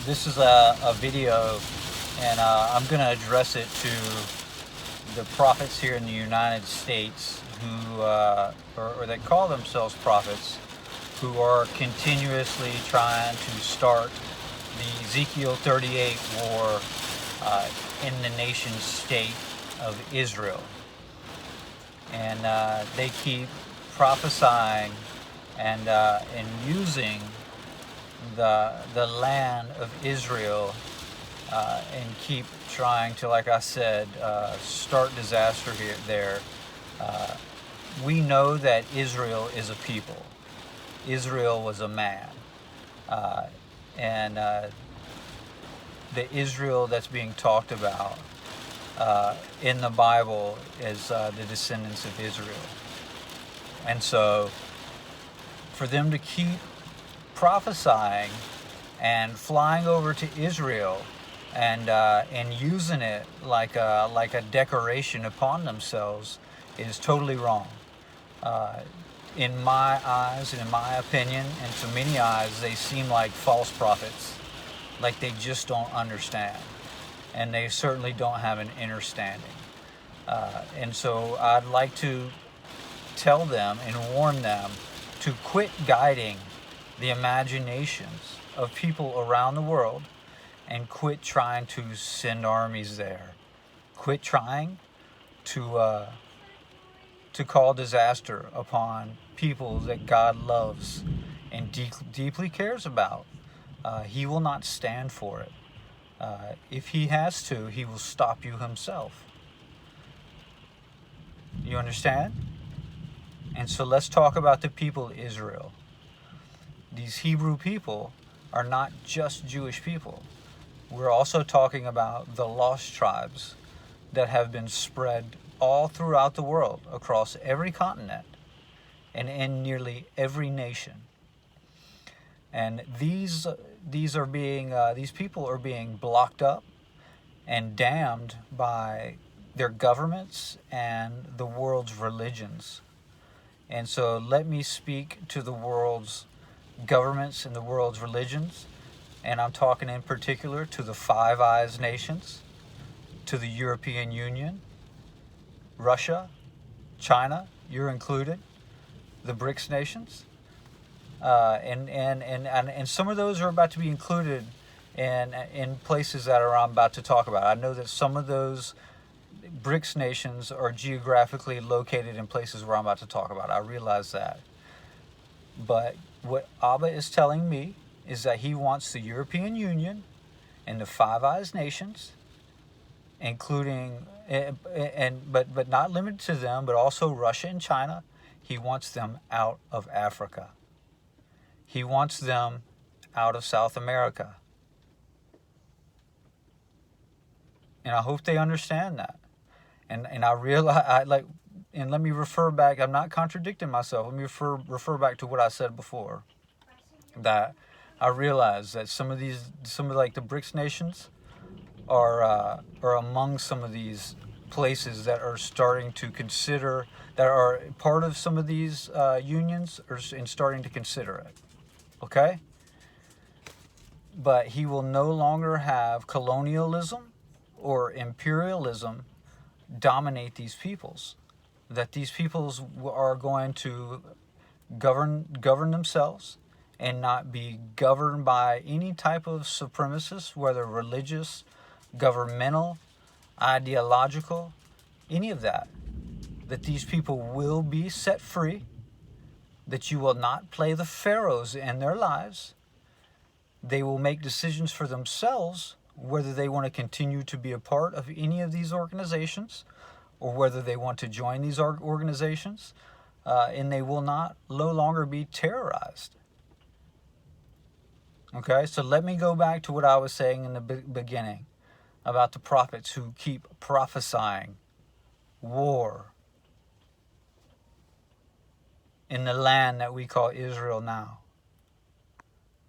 This is a video, and I'm going to address it to the prophets here in the United States who, or that call themselves prophets, who are continuously trying to start the Ezekiel 38 war in the nation state of Israel. And they keep prophesying and using the land of Israel and keep trying to, like I said, start disaster there. We know that Israel is a people. Israel was a man. And the Israel that's being talked about in the Bible is the descendants of Israel. And so for them to keep prophesying and flying over to Israel and using it like a decoration upon themselves is totally wrong. In my eyes and in my opinion, and to many eyes, they seem like false prophets, like they just don't understand, and they certainly don't have an understanding. And so I'd like to tell them and warn them to quit guiding the imaginations of people around the world and quit trying to send armies there. Quit trying to call disaster upon people that God loves and deeply cares about. He will not stand for it. If he has to, he will stop you himself. You understand? And so let's talk about the people of Israel. These Hebrew people are not just Jewish people. We're also talking about the lost tribes that have been spread all throughout the world, across every continent and in nearly every nation. And these people are being blocked up and damned by their governments and the world's religions. And so let me speak to the world's governments and the world's religions, and I'm talking in particular to the Five Eyes nations, to the European Union, Russia, China, you're included, the BRICS nations, and some of those are about to be included in places that I'm about to talk about. I know that some of those BRICS nations are geographically located in places where I'm about to talk about. I realize that. But what Abba is telling me is that he wants the European Union and the Five Eyes nations, including but not limited to them, but also Russia and China. He wants them out of Africa. He wants them out of South America. And I hope they understand that. And I realize, and let me refer back, I'm not contradicting myself. Let me refer back to what I said before. That I realize that some of like the BRICS nations are among some of these places that are starting to consider, that are part of some of these unions, and starting to consider it. Okay? But he will no longer have colonialism or imperialism dominate these peoples. That these peoples are going to govern themselves and not be governed by any type of supremacist, whether religious, governmental, ideological, any of that. That these people will be set free, that you will not play the pharaohs in their lives. They will make decisions for themselves whether they want to continue to be a part of any of these organizations or whether they want to join these organizations, and they will no longer be terrorized. Okay, so let me go back to what I was saying in the beginning about the prophets who keep prophesying war in the land that we call Israel now.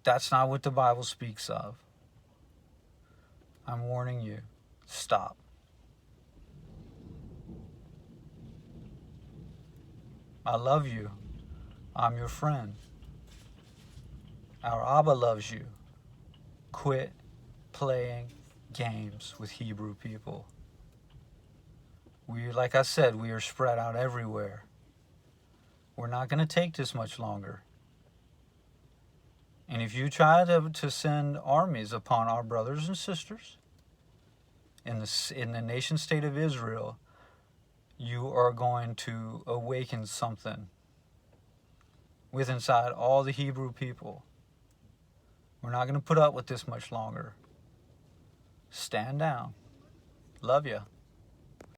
That's not what the Bible speaks of. I'm warning you. Stop. I love you. I'm your friend. Our Abba loves you. Quit playing games with Hebrew people. Like I said, we are spread out everywhere. We're not going to take this much longer. And if you try to send armies upon our brothers and sisters in the nation state of Israel, you are going to awaken something within inside all the Hebrew people. We're not going to put up with this much longer. Stand down. Love ya.